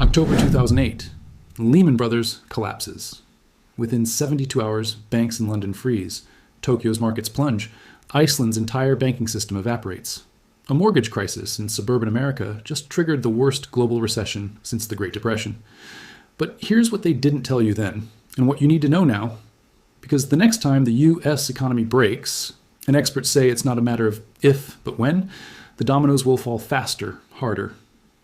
October 2008, Lehman Brothers collapses. Within 72 hours, banks in London freeze. Tokyo's markets plunge. Iceland's entire banking system evaporates. A mortgage crisis in suburban America just triggered the worst global recession since the Great Depression. But here's what they didn't tell you then, and what you need to know now. Because the next time the U.S. economy breaks, and experts say it's not a matter of if, but when, the dominoes will fall faster, harder,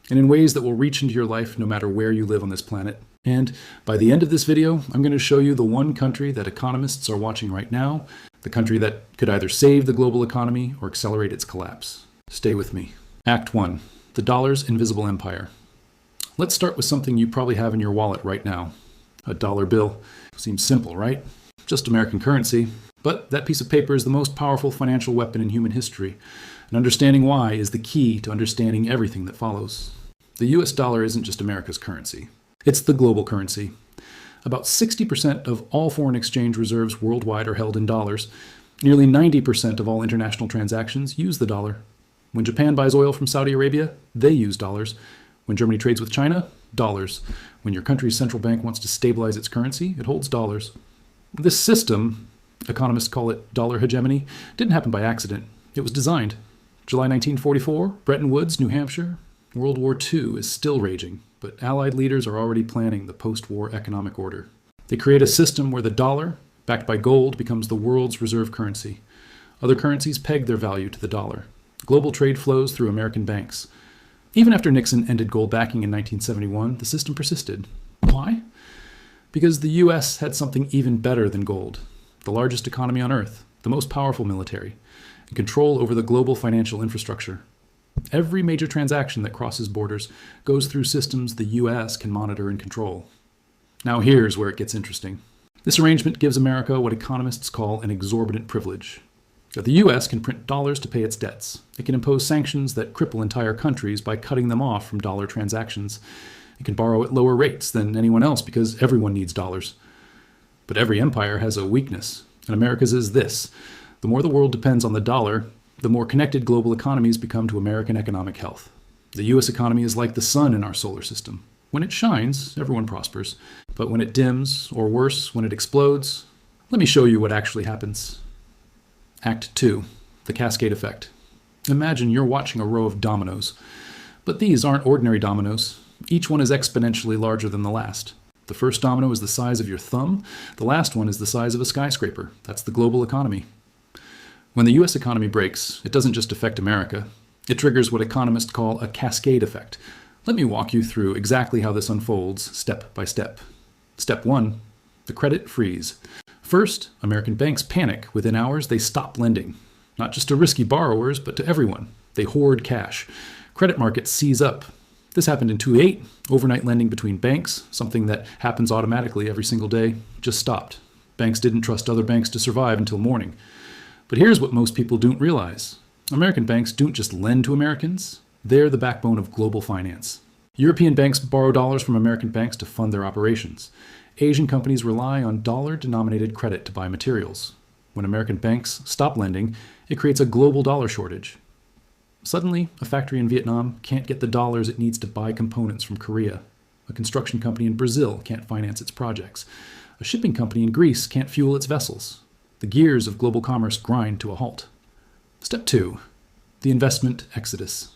and in ways that will reach into your life no matter where you live on this planet. And by the end of this video, I'm going to show you the one country that economists are watching right now, the country that could either save the global economy or accelerate its collapse. Stay with me. Act 1. The dollar's invisible empire. Let's start with something you probably have in your wallet right now. A dollar bill. Seems simple, right? Just American currency. But that piece of paper is the most powerful financial weapon in human history. And understanding why is the key to understanding everything that follows. The US dollar isn't just America's currency. It's the global currency. About 60% of all foreign exchange reserves worldwide are held in dollars. Nearly 90% of all international transactions use the dollar. When Japan buys oil from Saudi Arabia, they use dollars. When Germany trades with China, dollars. When your country's central bank wants to stabilize its currency, it holds dollars. This system, economists call it dollar hegemony, didn't happen by accident. It was designed. July 1944, Bretton Woods, New Hampshire. World War II is still raging, but Allied leaders are already planning the post-war economic order. They create a system where the dollar, backed by gold, becomes the world's reserve currency. Other currencies peg their value to the dollar. Global trade flows through American banks. Even after Nixon ended gold backing in 1971, the system persisted. Why? Because the US had something even better than gold. The largest economy on Earth, the most powerful military, and control over the global financial infrastructure. Every major transaction that crosses borders goes through systems the US can monitor and control. Now here's where it gets interesting. This arrangement gives America what economists call an exorbitant privilege. The US can print dollars to pay its debts. It can impose sanctions that cripple entire countries by cutting them off from dollar transactions. It can borrow at lower rates than anyone else because everyone needs dollars. But every empire has a weakness, and America's is this. The more the world depends on the dollar, the more connected global economies become to American economic health. The US economy is like the sun in our solar system. When it shines, everyone prospers. But when it dims, or worse, when it explodes, let me show you what actually happens. Act 2. The cascade effect. Imagine you're watching a row of dominoes. But these aren't ordinary dominoes. Each one is exponentially larger than the last. The first domino is the size of your thumb. The last one is the size of a skyscraper. That's the global economy. When the US economy breaks, it doesn't just affect America. It triggers what economists call a cascade effect. Let me walk you through exactly how this unfolds step by step. Step 1. The credit freeze. First, American banks panic. Within hours, they stop lending. Not just to risky borrowers, but to everyone. They hoard cash. Credit markets seize up. This happened in 2008. Overnight lending between banks, something that happens automatically every single day, just stopped. Banks didn't trust other banks to survive until morning. But here's what most people don't realize. American banks don't just lend to Americans. They're the backbone of global finance. European banks borrow dollars from American banks to fund their operations. Asian companies rely on dollar-denominated credit to buy materials. When American banks stop lending, it creates a global dollar shortage. Suddenly, a factory in Vietnam can't get the dollars it needs to buy components from Korea. A construction company in Brazil can't finance its projects. A shipping company in Greece can't fuel its vessels. The gears of global commerce grind to a halt. Step 2. The investment exodus.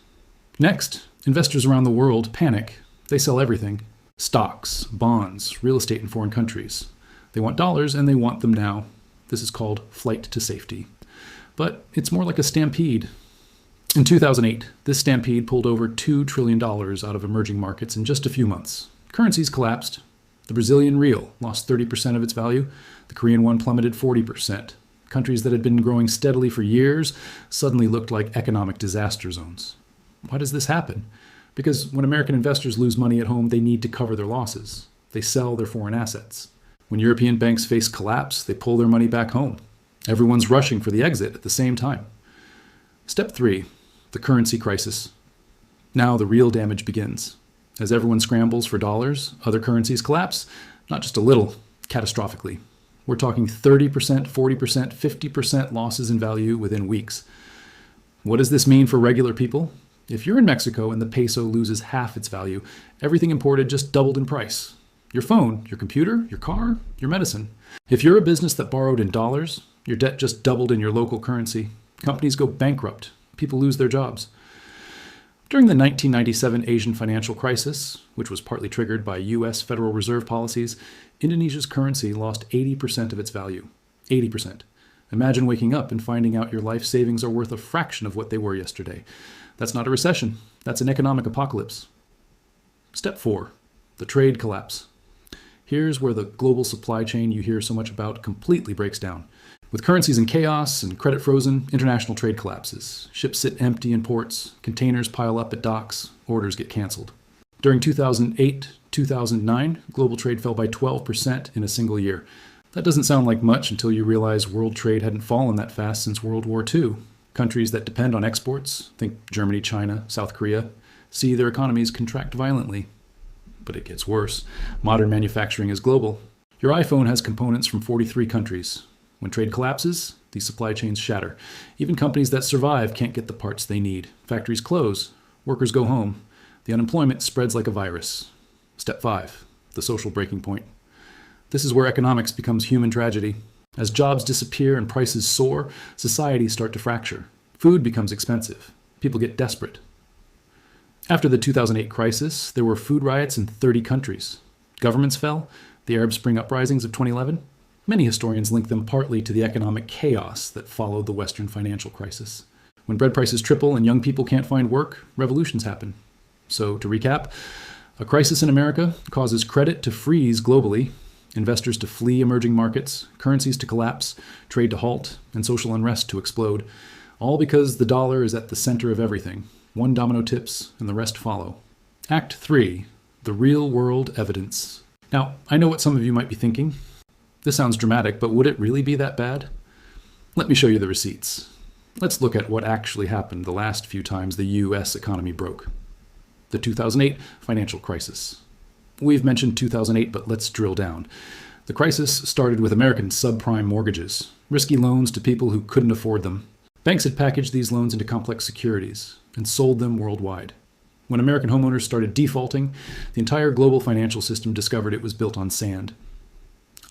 Next, investors around the world panic. They sell everything. Stocks, bonds, real estate in foreign countries. They want dollars and they want them now. This is called flight to safety. But it's more like a stampede. In 2008, this stampede pulled over $2 trillion out of emerging markets in just a few months. Currencies collapsed. The Brazilian real lost 30% of its value. The Korean won plummeted 40%. Countries that had been growing steadily for years suddenly looked like economic disaster zones. Why does this happen? Because when American investors lose money at home, they need to cover their losses. They sell their foreign assets. When European banks face collapse, they pull their money back home. Everyone's rushing for the exit at the same time. Step 3. The currency crisis. Now the real damage begins. As everyone scrambles for dollars, other currencies collapse, not just a little, catastrophically. We're talking 30%, 40%, 50% losses in value within weeks. What does this mean for regular people? If you're in Mexico and the peso loses half its value, everything imported just doubled in price. Your phone, your computer, your car, your medicine. If you're a business that borrowed in dollars, your debt just doubled in your local currency. Companies go bankrupt. People lose their jobs. During the 1997 Asian financial crisis, which was partly triggered by U.S. Federal Reserve policies, Indonesia's currency lost 80% of its value. 80%. Imagine waking up and finding out your life savings are worth a fraction of what they were yesterday. That's not a recession. That's an economic apocalypse. Step 4. The trade collapse. Here's where the global supply chain you hear so much about completely breaks down. With currencies in chaos and credit frozen, international trade collapses. Ships sit empty in ports, containers pile up at docks, orders get canceled. During 2008-2009, global trade fell by 12% in a single year. That doesn't sound like much until you realize world trade hadn't fallen that fast since World War II. Countries that depend on exports, think Germany, China, South Korea, see their economies contract violently. But it gets worse. Modern manufacturing is global. Your iPhone has components from 43 countries. When trade collapses, these supply chains shatter. Even companies that survive can't get the parts they need. Factories close. Workers go home. The unemployment spreads like a virus. Step 5. The social breaking point. This is where economics becomes human tragedy. As jobs disappear and prices soar, societies start to fracture. Food becomes expensive. People get desperate. After the 2008 crisis, there were food riots in 30 countries. Governments fell. The Arab Spring uprisings of 2011. Many historians link them partly to the economic chaos that followed the Western financial crisis. When bread prices triple and young people can't find work, revolutions happen. So, to recap, a crisis in America causes credit to freeze globally, investors to flee emerging markets, currencies to collapse, trade to halt, and social unrest to explode, all because the dollar is at the center of everything. One domino tips, and the rest follow. Act 3. The real-world evidence. Now, I know what some of you might be thinking. This sounds dramatic, but would it really be that bad? Let me show you the receipts. Let's look at what actually happened the last few times the U.S. economy broke. The 2008 financial crisis. We've mentioned 2008, but let's drill down. The crisis started with American subprime mortgages, risky loans to people who couldn't afford them. Banks had packaged these loans into complex securities and sold them worldwide. When American homeowners started defaulting, the entire global financial system discovered it was built on sand.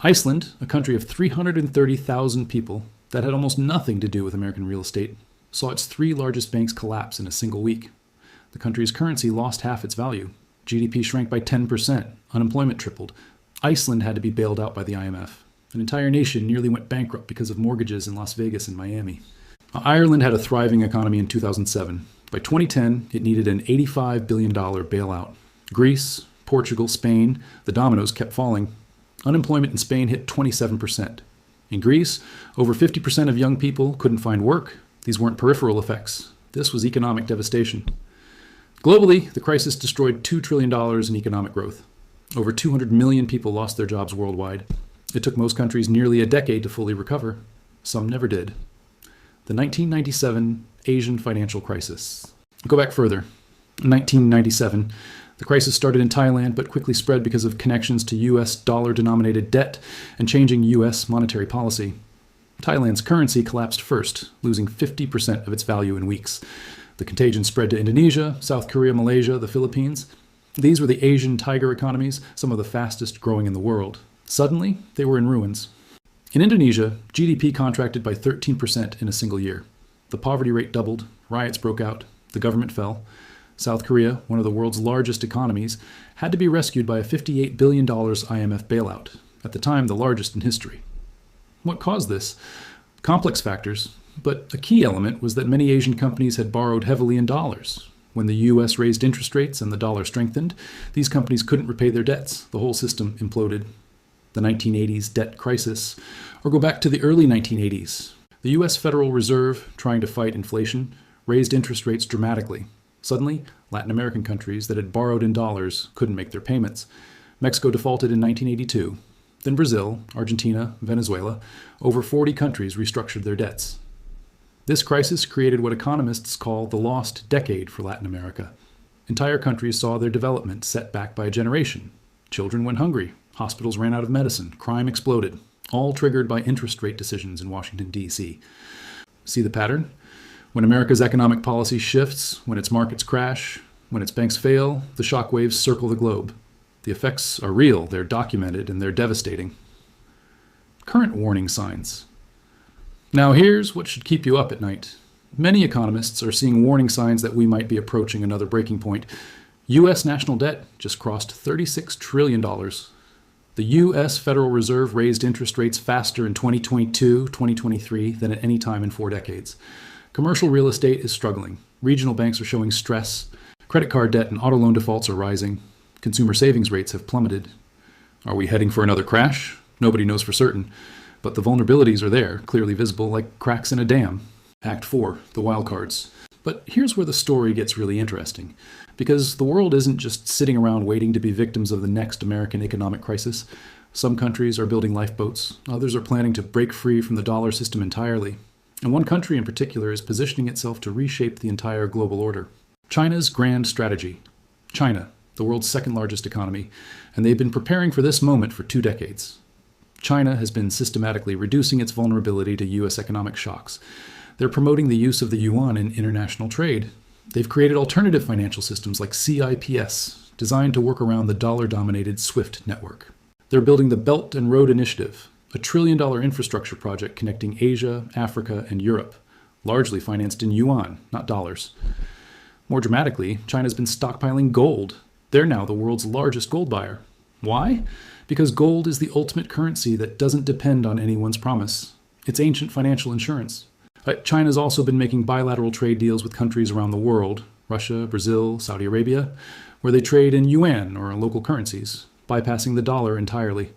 Iceland, a country of 330,000 people that had almost nothing to do with American real estate, saw its 3 largest banks collapse in a single week. The country's currency lost half its value. GDP shrank by 10%. Unemployment tripled. Iceland had to be bailed out by the IMF. An entire nation nearly went bankrupt because of mortgages in Las Vegas and Miami. Ireland had a thriving economy in 2007. By 2010, it needed an $85 billion bailout. Greece, Portugal, Spain, the dominoes kept falling. Unemployment in Spain hit 27%. In Greece, over 50% of young people couldn't find work. These weren't peripheral effects. This was economic devastation. Globally, the crisis destroyed $2 trillion in economic growth. Over 200 million people lost their jobs worldwide. It took most countries nearly a decade to fully recover. Some never did. The 1997 Asian financial crisis. Go back further. In 1997, the crisis started in Thailand but quickly spread because of connections to U.S. dollar-denominated debt and changing U.S. monetary policy. Thailand's currency collapsed first, losing 50% of its value in weeks. The contagion spread to Indonesia, South Korea, Malaysia, the Philippines. These were the Asian tiger economies, some of the fastest growing in the world. Suddenly, they were in ruins. In Indonesia, GDP contracted by 13% in a single year. The poverty rate doubled, riots broke out, the government fell. South Korea, one of the world's largest economies, had to be rescued by a $58 billion IMF bailout, at the time the largest in history. What caused this? Complex factors, but a key element was that many Asian companies had borrowed heavily in dollars. When the U.S. raised interest rates and the dollar strengthened, these companies couldn't repay their debts. The whole system imploded. The 1980s debt crisis, or go back to the early 1980s. The U.S. Federal Reserve, trying to fight inflation, raised interest rates dramatically. Suddenly, Latin American countries that had borrowed in dollars couldn't make their payments. Mexico defaulted in 1982. Then Brazil, Argentina, Venezuela, over 40 countries restructured their debts. This crisis created what economists call the lost decade for Latin America. Entire countries saw their development set back by a generation. Children went hungry. Hospitals ran out of medicine. Crime exploded. All triggered by interest rate decisions in Washington, D.C. See the pattern? When America's economic policy shifts, when its markets crash, when its banks fail, the shockwaves circle the globe. The effects are real, they're documented, and they're devastating. Current warning signs. Now here's what should keep you up at night. Many economists are seeing warning signs that we might be approaching another breaking point. U.S. national debt just crossed $36 trillion. The U.S. Federal Reserve raised interest rates faster in 2022, 2023 than at any time in 4 decades. Commercial real estate is struggling. Regional banks are showing stress. Credit card debt and auto loan defaults are rising. Consumer savings rates have plummeted. Are we heading for another crash? Nobody knows for certain. But the vulnerabilities are there, clearly visible like cracks in a dam. Act 4, the wildcards. But here's where the story gets really interesting. Because the world isn't just sitting around waiting to be victims of the next American economic crisis. Some countries are building lifeboats. Others are planning to break free from the dollar system entirely. And one country in particular is positioning itself to reshape the entire global order. China's grand strategy. China, the world's second largest economy, and they've been preparing for this moment for 2 decades. China has been systematically reducing its vulnerability to U.S. economic shocks. They're promoting the use of the yuan in international trade. They've created alternative financial systems like CIPS, designed to work around the dollar-dominated SWIFT network. They're building the Belt and Road Initiative, a $1 trillion infrastructure project connecting Asia, Africa, and Europe, largely financed in yuan, not dollars. More dramatically, China's been stockpiling gold. They're now the world's largest gold buyer. Why? Because gold is the ultimate currency that doesn't depend on anyone's promise. It's ancient financial insurance. China's also been making bilateral trade deals with countries around the world, Russia, Brazil, Saudi Arabia, where they trade in yuan or local currencies, bypassing the dollar entirely.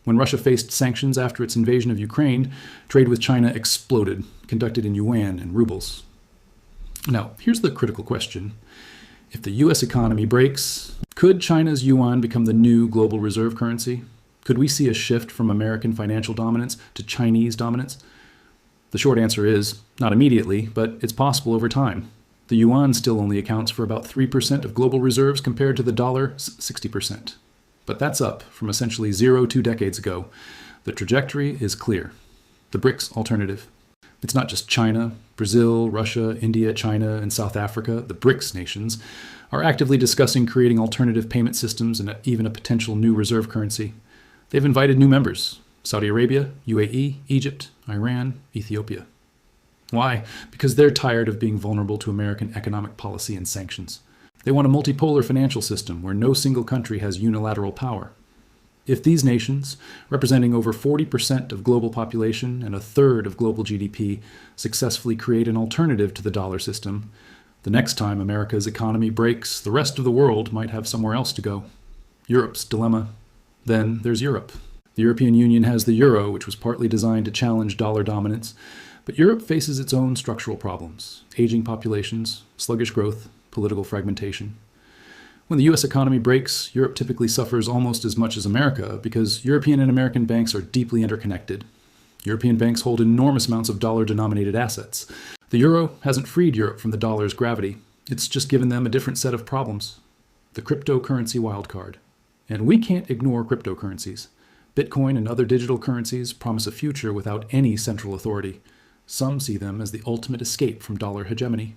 When Russia faced sanctions after its invasion of Ukraine, trade with China exploded, conducted in yuan and rubles. Now, here's the critical question. If the U.S. economy breaks, could China's yuan become the new global reserve currency? Could we see a shift from American financial dominance to Chinese dominance? The short answer is, not immediately, but it's possible over time. The yuan still only accounts for about 3% of global reserves compared to the dollar, 60%. But that's up from essentially 0 2 decades ago. The trajectory is clear. The BRICS alternative. It's not just China, Brazil, Russia, India, China, and South Africa. The BRICS nations are actively discussing creating alternative payment systems and even a potential new reserve currency. They've invited new members: Saudi Arabia, UAE, Egypt, Iran, Ethiopia. Why? Because they're tired of being vulnerable to American economic policy and sanctions. They want a multipolar financial system where no single country has unilateral power. If these nations, representing over 40% of global population and a third of global GDP, successfully create an alternative to the dollar system, the next time America's economy breaks, the rest of the world might have somewhere else to go. Europe's dilemma. Then there's Europe. The European Union has the euro, which was partly designed to challenge dollar dominance, but Europe faces its own structural problems: aging populations, sluggish growth, political fragmentation. When the U.S. economy breaks, Europe typically suffers almost as much as America because European and American banks are deeply interconnected. European banks hold enormous amounts of dollar-denominated assets. The euro hasn't freed Europe from the dollar's gravity. It's just given them a different set of problems. The cryptocurrency wildcard. And we can't ignore cryptocurrencies. Bitcoin and other digital currencies promise a future without any central authority. Some see them as the ultimate escape from dollar hegemony.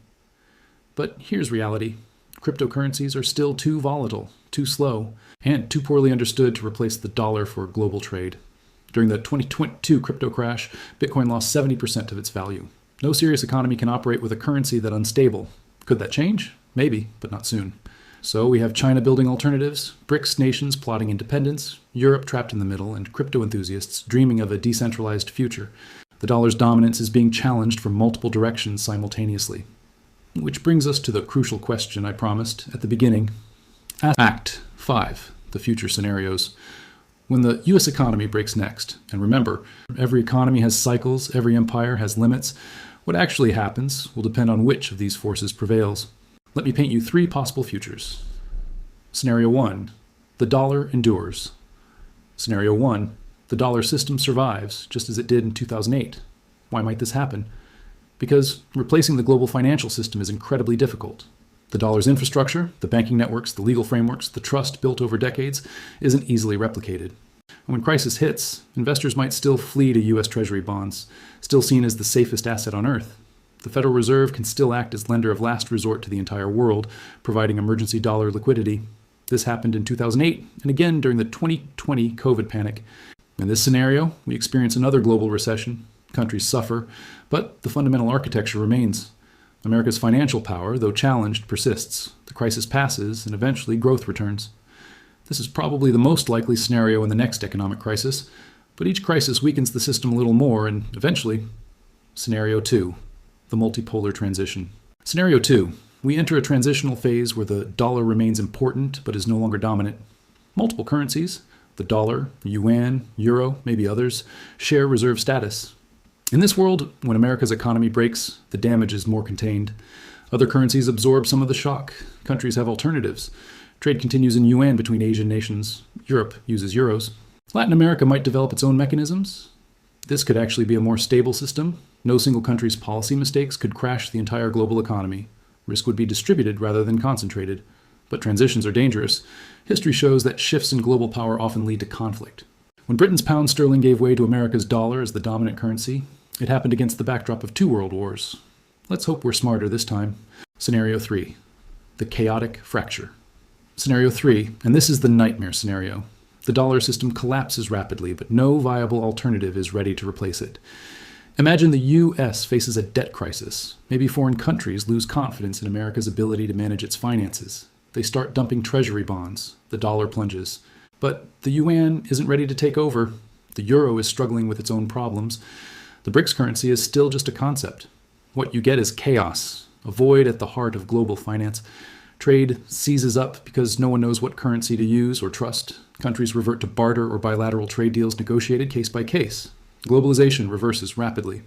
But here's reality. Cryptocurrencies are still too volatile, too slow, and too poorly understood to replace the dollar for global trade. During the 2022 crypto crash, Bitcoin lost 70% of its value. No serious economy can operate with a currency that's unstable. Could that change? Maybe, but not soon. So we have China building alternatives, BRICS nations plotting independence, Europe trapped in the middle, and crypto enthusiasts dreaming of a decentralized future. The dollar's dominance is being challenged from multiple directions simultaneously. Which brings us to the crucial question I promised at the beginning. Act 5, the future scenarios. When the U.S. economy breaks next, and remember, every economy has cycles, every empire has limits, what actually happens will depend on which of these forces prevails. Let me paint you 3 possible futures. Scenario 1, the dollar endures. Scenario 1, the dollar system survives, just as it did in 2008. Why might this happen? Because replacing the global financial system is incredibly difficult. The dollar's infrastructure, the banking networks, the legal frameworks, the trust built over decades, isn't easily replicated. And when crisis hits, investors might still flee to U.S. Treasury bonds, still seen as the safest asset on earth. The Federal Reserve can still act as lender of last resort to the entire world, providing emergency dollar liquidity. This happened in 2008 and again during the 2020 COVID panic. In this scenario, we experience another global recession. Countries suffer, but the fundamental architecture remains. America's financial power, though challenged, persists. The crisis passes, and eventually growth returns. This is probably the most likely scenario in the next economic crisis, but each crisis weakens the system a little more, and eventually, Scenario 2, the multipolar transition. Scenario 2, we enter a transitional phase where the dollar remains important but is no longer dominant. Multiple currencies, the dollar, yuan, euro, maybe others, share reserve status. In this world, when America's economy breaks, the damage is more contained. Other currencies absorb some of the shock. Countries have alternatives. Trade continues in yuan between Asian nations. Europe uses euros. Latin America might develop its own mechanisms. This could actually be a more stable system. No single country's policy mistakes could crash the entire global economy. Risk would be distributed rather than concentrated. But transitions are dangerous. History shows that shifts in global power often lead to conflict. When Britain's pound sterling gave way to America's dollar as the dominant currency, it happened against the backdrop of 2 world wars. Let's hope we're smarter this time. Scenario 3, the chaotic fracture. Scenario 3, and this is the nightmare scenario. The dollar system collapses rapidly, but no viable alternative is ready to replace it. Imagine the U.S. faces a debt crisis. Maybe foreign countries lose confidence in America's ability to manage its finances. They start dumping treasury bonds. The dollar plunges. But the yuan isn't ready to take over. The euro is struggling with its own problems. The BRICS currency is still just a concept. What you get is chaos, a void at the heart of global finance. Trade seizes up because no one knows what currency to use or trust. Countries revert to barter or bilateral trade deals negotiated case by case. Globalization reverses rapidly.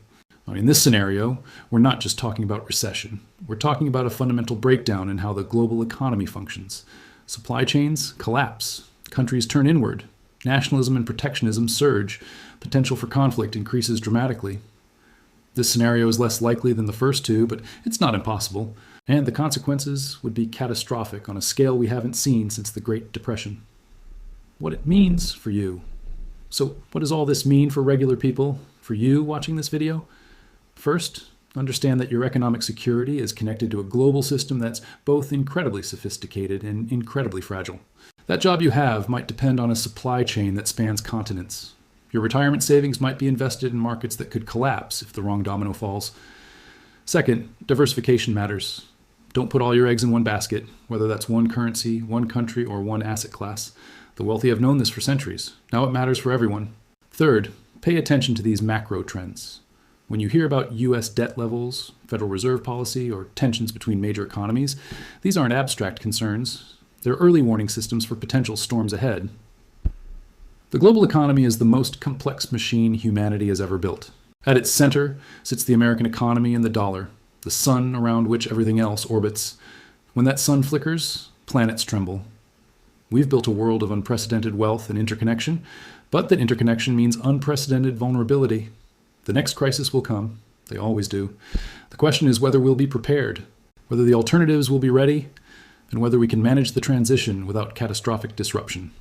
In this scenario, we're not just talking about recession. We're talking about a fundamental breakdown in how the global economy functions. Supply chains collapse. Countries turn inward. Nationalism and protectionism surge. Potential for conflict increases dramatically. This scenario is less likely than the first 2, but it's not impossible. And the consequences would be catastrophic on a scale we haven't seen since the Great Depression. What it means for you. So what does all this mean for regular people, for you watching this video? First, understand that your economic security is connected to a global system that's both incredibly sophisticated and incredibly fragile. That job you have might depend on a supply chain that spans continents. Your retirement savings might be invested in markets that could collapse if the wrong domino falls. Second, diversification matters. Don't put all your eggs in one basket, whether that's one currency, one country, or one asset class. The wealthy have known this for centuries. Now it matters for everyone. Third, pay attention to these macro trends. When you hear about U.S. debt levels, Federal Reserve policy, or tensions between major economies, these aren't abstract concerns. They're early warning systems for potential storms ahead. The global economy is the most complex machine humanity has ever built. At its center sits the American economy and the dollar, the sun around which everything else orbits. When that sun flickers, planets tremble. We've built a world of unprecedented wealth and interconnection, but that interconnection means unprecedented vulnerability. The next crisis will come. They always do. The question is whether we'll be prepared, whether the alternatives will be ready, and whether we can manage the transition without catastrophic disruption.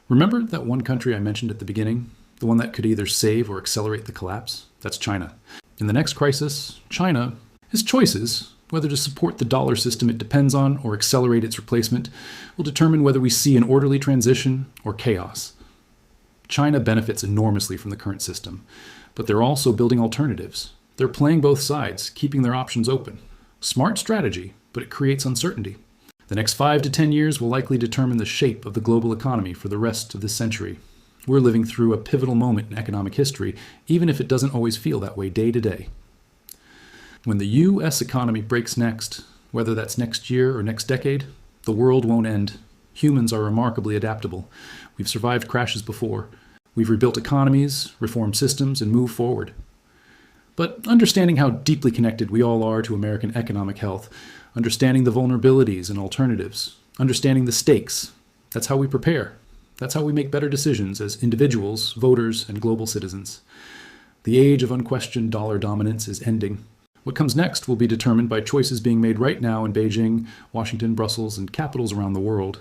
Remember that one country I mentioned at the beginning, the one that could either save or accelerate the collapse? That's China. In the next crisis, China has choices. Whether to support the dollar system it depends on or accelerate its replacement will determine whether we see an orderly transition or chaos. China benefits enormously from the current system, but they're also building alternatives. They're playing both sides, keeping their options open. Smart strategy, but it creates uncertainty. The next 5 to 10 years will likely determine the shape of the global economy for the rest of this century. We're living through a pivotal moment in economic history, even if it doesn't always feel that way day to day. When the U.S. economy breaks next, whether that's next year or next decade, the world won't end. Humans are remarkably adaptable. We've survived crashes before. We've rebuilt economies, reformed systems, and moved forward. But understanding how deeply connected we all are to American economic health, understanding the vulnerabilities and alternatives, understanding the stakes, that's how we prepare. That's how we make better decisions as individuals, voters, and global citizens. The age of unquestioned dollar dominance is ending. What comes next will be determined by choices being made right now in Beijing, Washington, Brussels, and capitals around the world.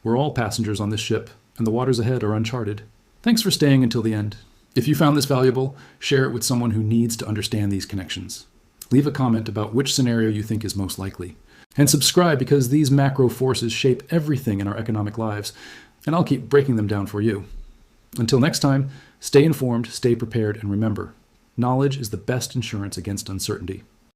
We're all passengers on this ship, and the waters ahead are uncharted. Thanks for staying until the end. If you found this valuable, share it with someone who needs to understand these connections. Leave a comment about which scenario you think is most likely. And subscribe because these macro forces shape everything in our economic lives, and I'll keep breaking them down for you. Until next time, stay informed, stay prepared, and remember, knowledge is the best insurance against uncertainty.